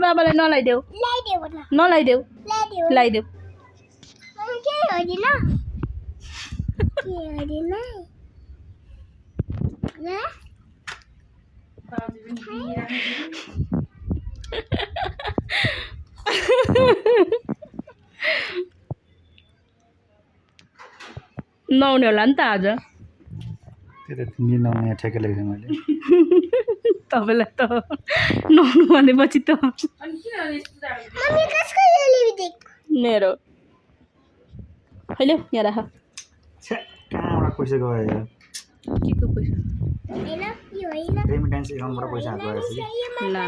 बाबालाई नलाइदेऊ नलाइदेऊ लाइदेऊ नआउने होला नि त आज त्यो त 3 दिन नआउने ठेक्कै लाग्छ मैले तपाईलाई त नआउनु भनेपछि त मेरो हैले यहाँ राख छ्या कहाँबाट पैसा गयो यार के को पैसा रेमिटेन्स एकाउन्टबाट पैसा गयो ला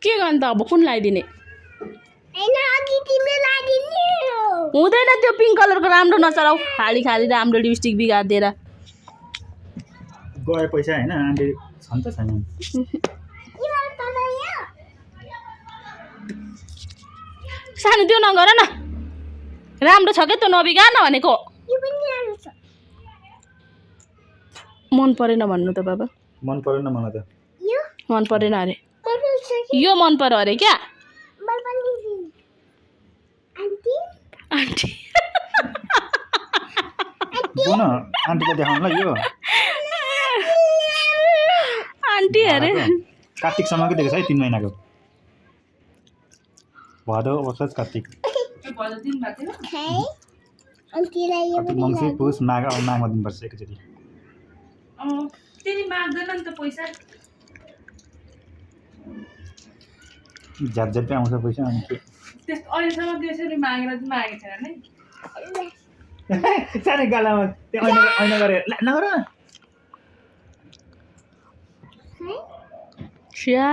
के गर्नु त अब कुन लगाइदिने हुँदैन त्यो पिङ्क कलरको राम्रो नचलाऊ खाली खाली राम्रो लिपस्टिक बिगारिदिएर गयो पैसा हैन आन्टी छ नि त छैन सानो त्यो नगर न राम्रो छ के त नबिगार न भनेको मन परेन भन्नु त बाबा मन परेन मलाई त मन परेन अरे यो मन पर्यो अरे क्या आन्टी किन आन्टीले देखाउनु ल यो आन्टी अरे कार्तिकसम्मको दिएको छ है 3 महिनाको भदौ असोज कार्तिक मङ्सिर पुस माघ अब माघमा दिनुपर्छ एकचोटि त्यति माग्दैन नि त पैसा झ्याप झ्यापै आउँछ पैसा अनि के त्यस्तो अहिलेसम्म त्यसरी मागेर चाहिँ मागेको छैन नै सानो गालामा त्यो ऐना गरे नगर छ्या